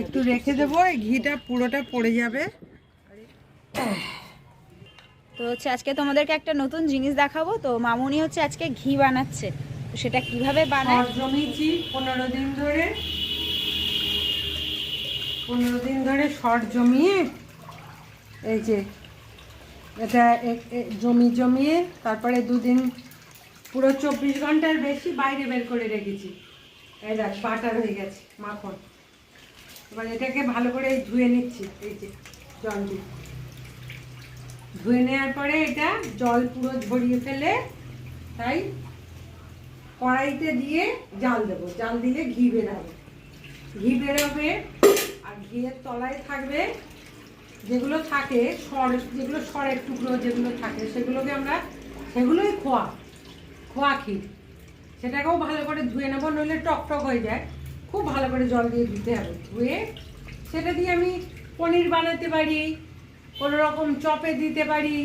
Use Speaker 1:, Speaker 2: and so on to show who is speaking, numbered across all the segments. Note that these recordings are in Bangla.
Speaker 1: একটু রেখে দেবো, এই ঘিটা পুরোটা পড়ে যাবে।
Speaker 2: তো হচ্ছে আজকে তোমাদেরকে একটা নতুন জিনিস দেখাবো। তো মামুনি হচ্ছে আজকে ঘি বানাচ্ছে, তো সেটা কিভাবে বানায়।
Speaker 1: জমিয়েছি 15 দিন ধরে, 15 দিন ধরে শর্ট জমিয়ে, এই যে এটা জমিয়ে তারপরে দুদিন পুরো 24 ঘন্টার বেশি বাইরে বের করে রেখেছি। এই দেখ বাটার হয়ে গেছে, মাখন। এবার এটাকে ভালো করে ধুয়ে নিচ্ছি, এই যে জল দিয়ে ধুয়ে নেওয়ার পরে এটা জল পুরো ঝরিয়ে ফেলে তাই কড়াইতে দিয়ে জাল দেবো। জাল দিলে ঘি বেরোবে, ঘি বেরোবে। আর ঘিয়ের তলায় থাকবে যেগুলো থাকে যেগুলো সরের টুকরো যেগুলো থাকে সেগুলোই খোয়া ক্ষীর, সেটাকেও ভালো করে ধুয়ে নেবো, নইলে টক টক হয়ে যায়। খুব ভালো করে জল দিয়ে ধুতে হবে। ধুয়ে সেটা দিয়ে আমি পনির বানাতে পারি, কোনো রকম চপে দিতে পারি,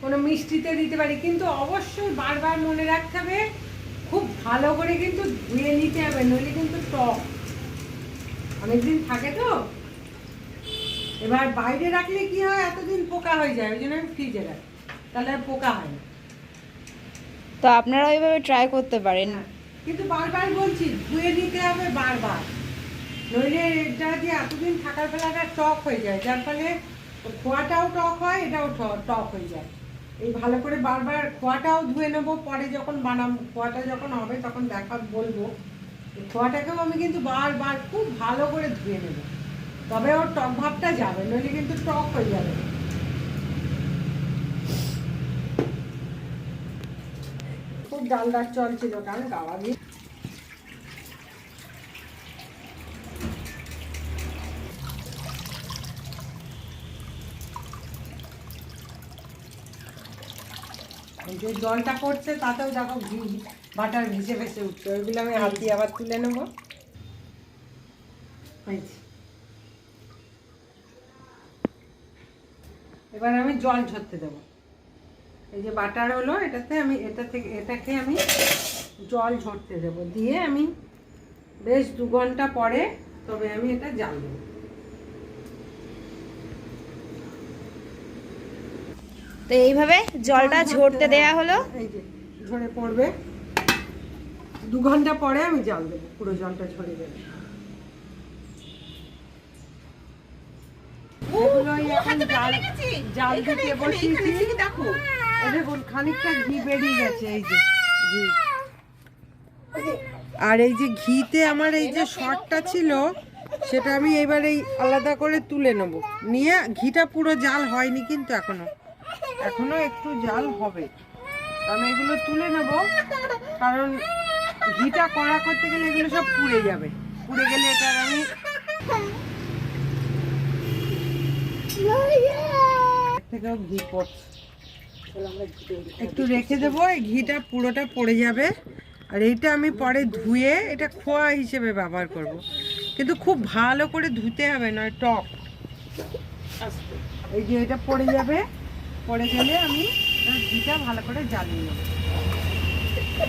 Speaker 1: কোনো মিষ্টিতে দিতে পারি, কিন্তু অবশ্যই বারবার মনে রাখতে হবে খুব ভালো করে কিন্তু ধুয়ে নিতে হবে, নইলে কিন্তু টক অনেকদিন থাকে। তো এবার বাইরে রাখলে কি হয়, এতদিন পোকা হয়ে যায়, ওই জন্য আমি ফ্রিজে রাখি, তাহলে আর পোকা হয় না।
Speaker 2: তো আপনারা ওইভাবে ট্রাই করতে পারেন।
Speaker 1: কিন্তু বারবার বলছি ধুয়ে নিতে হবে বারবার, নইলে এটা যে এতদিন থাকার বেলাটা টক হয়ে যায়, যার ফলে খোয়াটাও টক হয়, এটাও টক হয়ে যায়। এই ভালো করে বারবার খোয়াটাও ধুয়ে নেবো, পরে যখন বানাবো খোয়াটা যখন হবে তখন বলবো। খোয়াটাকেও আমি কিন্তু বারবার খুব ভালো করে ধুয়ে নেবো, তবে ওর টক ভাবটা যাবে, নইলে কিন্তু টক হয়ে যাবে। খুব ডালদার চলছিল, কারণ গাওয়া দিয়ে যে জলটা করছে তাতেও দেখো ঘি বাটার ভেসে ভেসে উঠছে, ওইগুলো আমি হাত দিয়ে আবার তুলে নেবো। এবার আমি জল ঝরতে দেবো। এই যে বাটার হলো, এটাকে আমি জল ঝরতে দেবো, দিয়ে আমি বেশ 2 ঘন্টা পরে তবে আমি এটা জাল দেবো।
Speaker 2: তো এইভাবে জলটা ঝরতে দেয়া হলো,
Speaker 1: এই যে ঝরে পড়বে, 2 ঘন্টা পরে আমি জাল দেবো, পুরো জলটা ঝরে যাবে। জাল দিতে বসিয়েছি, দেখুন খানিকটা ঘি বেরিয়ে গেছে, এই যে ঘি। আর এই যে ঘিতে আমার এই যে শর্টটা ছিল সেটা আমি এবার এই আলাদা করে তুলে নেব, নিয়ে ঘিটা পুরো জাল হয়নি কিন্তু এখনো একটু জাল হবে। আমি এগুলো তুলে নেব, কারণ ঘিটা কড়া করতে গেলে এগুলো সব পুড়ে যাবে, পুড়ে গেলে এটা আমি থেকেও ঘি পড়ছে, একটু রেখে দেবো, এই ঘিটা পুরোটা পড়ে যাবে। আর এইটা আমি পরে ধুয়ে এটা খোয়া হিসেবে ব্যবহার করব, কিন্তু খুব ভালো করে ধুতে হবে, নয় টক। এই যে এটা পড়ে যাবে, পড়ে গেলে আমি ঘিটা ভালো করে জ্বালিয়ে নেব,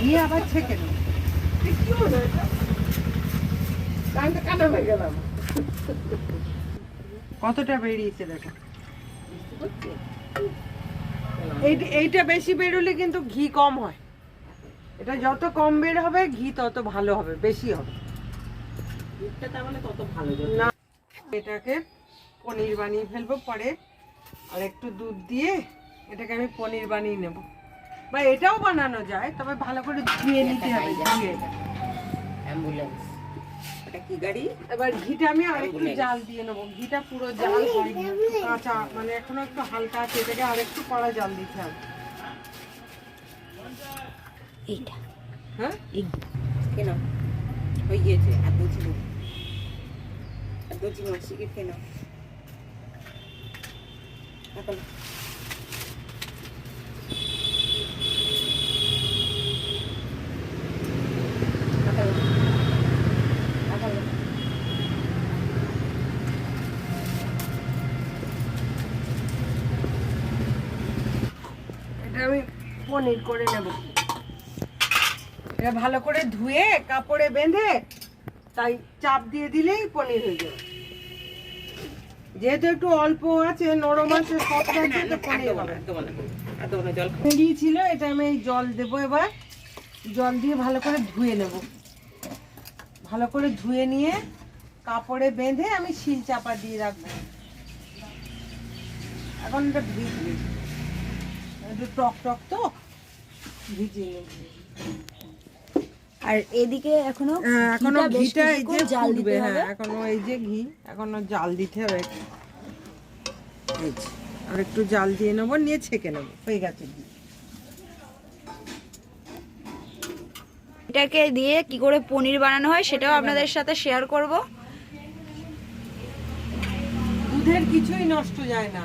Speaker 1: নিয়ে আবার ছেঁকে নেব। কতটা বেরিয়েছে দেখো। এইটা বেশি বেরোলে কিন্তু ঘি কম হয়, এটা যত কম বের হবে ঘি তত ভালো হবে, বেশি হবে তত ভালো না। এটাকে পনির বানিয়ে ফেলবো পরে, আর একটু দুধ দিয়ে এটাকে আমি পনির বানিয়ে নেব, বা এটাও বানানো যায়, তবে ভালো করে ধুয়ে নিতে হবে। অ্যাম্বুলেন্স এটা কি গাড়ি। এবার ঘিটা আমি আরেকটু জাল দিয়ে নেবো, ঘিটা পুরো জাল হয়নি, কাঁচা, মানে এখনো একটু হালকা আছে, এটাকে আরেকটু কড়া জাল দিতে হবে।
Speaker 2: এইটা
Speaker 1: হ্যাঁ
Speaker 3: কেন হয়ে গিয়েছে, এত ছিল শিখে কেন এখন
Speaker 1: এটা আমি পনির করে নেব। এটা ভালো করে ধুয়ে কাপড়ে বেঁধে তাই চাপ দিয়ে দিলেই পনির হয়ে যাবে। যেহেতু একটু অল্প আছে, নরম আছে, শক্ত আছে, তো পনির হবে।
Speaker 3: আর দেবো না জল
Speaker 1: গিয়েছিল, এটা আমি এই জল দেবো। এবার জল দিয়ে ভালো করে ধুয়ে নেব। ভালো করে ধুয়ে নিয়ে কাপড়ে বেঁধে আমি শিল চাপা দিয়ে রাখবো। এখন এটা ভিজবে, একটু টক টক তো, ভিজিয়ে নেব।
Speaker 2: আর এদিকে এখনো
Speaker 1: এখনো
Speaker 2: ঘিটা বেশ
Speaker 1: ঘিটা এই যে
Speaker 2: কিছুক্ষণ জাল
Speaker 1: ফুটবে।
Speaker 2: দিতে হবে।
Speaker 1: হ্যাঁ, এখনো এই যে ঘি, এখনো জাল দিতে হবে। এই যে, আর একটু জাল দিয়ে নেবো, নিয়ে ছেঁকে নেবো। হয়ে গেছে ঘি।
Speaker 2: এটাকে দিয়ে কি করে পনির বানানো হয় সেটাও আপনাদের সাথে শেয়ার করব।
Speaker 1: দুধের কিছুই নষ্ট যায় না,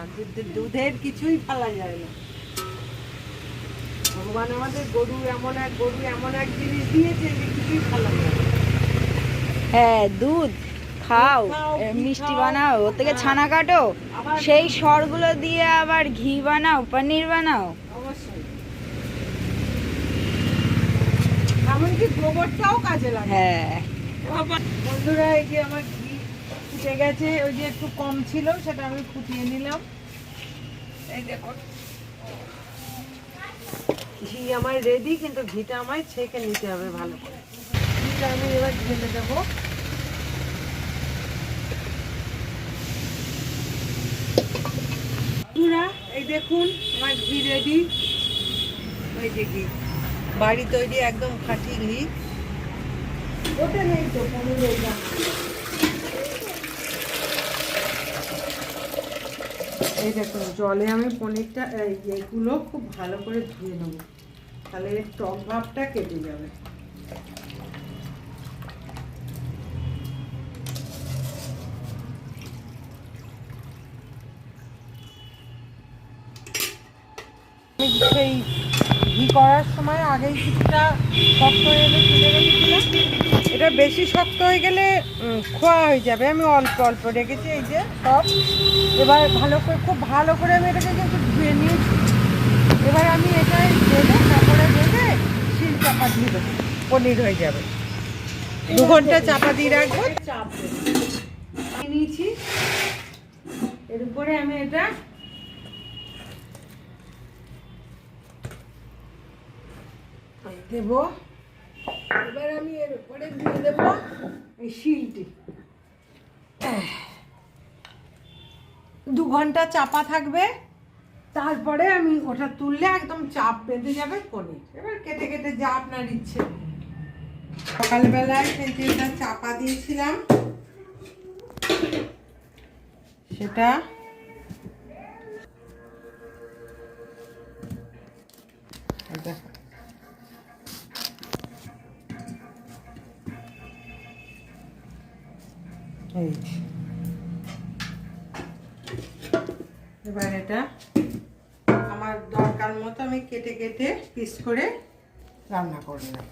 Speaker 1: দুধের কিছুই ফেলা যায় না। ভগবান আমাদের গরু এমন এক জিনিস দিয়েছে যে কিছুই ফেলা যায় না।
Speaker 2: হ্যাঁ, দুধ খাও,
Speaker 1: খাও, ঘি
Speaker 2: মিষ্টি
Speaker 1: খাও,
Speaker 2: বানাও, ওর থেকে
Speaker 1: হ্যাঁ।
Speaker 2: ছানা কাটো,
Speaker 1: আবার
Speaker 2: সেই সরগুলো দিয়ে আবার ঘি বানাও, পনির বানাও।
Speaker 1: অবশ্যই, এমনকি গোবরটাও কাজে লাগে।
Speaker 2: হ্যাঁ,
Speaker 1: বন্ধুরা, এই যে আমার ঘি ফুটে গেছে। ওই যে একটু কম ছিল, সেটা আমি ফুটিয়ে নিলাম। এই দেখুন, ঘি আমার রেডি, কিন্তু ঘিটা আমায় ছেঁকে নিতে হবে ভালো করে। ঘিটা আমি এবার ঢেলে দেবো। বন্ধুরা, এই দেখুন আমার ঘি রেডি। ওই যে ঘি, বাড়ি তৈরি একদম খাঁটি ঘি। ওটা নেই তো পনিরের দাম। এই দেখুন, জলে আমি পনিরটা এইগুলো খুব ভালো করে ধুয়ে নেব, তাহলে এর টক ভাবটা কেটে যাবে। আমি সেই ঘি করার সময় আগেই কিছুটা শক্ত হয়ে গেলে তুলে রেখেছিলাম। এটা বেশি শক্ত হয়ে গেলে খোয়া হয়ে যাবে। আমি অল্প অল্প রেখেছি, এই যে সব। এবার খুব ভালো করে আমি এটাকে কিন্তু ধুয়ে নিয়েছি। এবার আমি এটা ঢেলে কাপড়ে বেঁধে শিল চাপা দিয়ে দেবো, পনির হয়ে যাবে। 2 ঘন্টা চাপা দিয়ে রাখবো। চাপ নিয়েছি, এর উপরে আমি এটা দেবো। এবার আমি এর উপরে দিয়ে দেবো এই শিলটি। 2 ঘন্টা চাপা থাকবে, তারপরে আমি ওটা তুললে একদম চাপ বেঁধে যাবে পনির। এবার কেটে কেটে যা আপনার ইচ্ছে। সকালবেলায় সেই যেটা চাপা দিয়েছিলাম, সেটা এবার এটা আমার দরকার মতো আমি কেটে কেটে পিস করে রান্না করে নেব।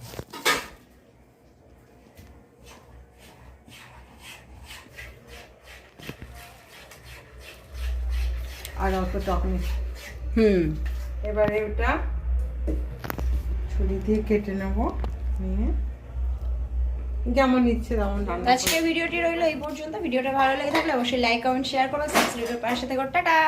Speaker 1: আর অল্প টক মিষ্টি। এবারে ওটা ছুরি দিয়ে কেটে নেব, নিয়ে যেমন ইচ্ছে তেমন রান্না করব।
Speaker 2: আজকে ভিডিওটি রইলো এই পর্যন্ত। ভিডিওটা ভালো লেগে থাকলে অবশ্যই লাইক, কমেন্ট, শেয়ার করো, সাবস্ক্রাইব করে পাশে থেকো। টাটা।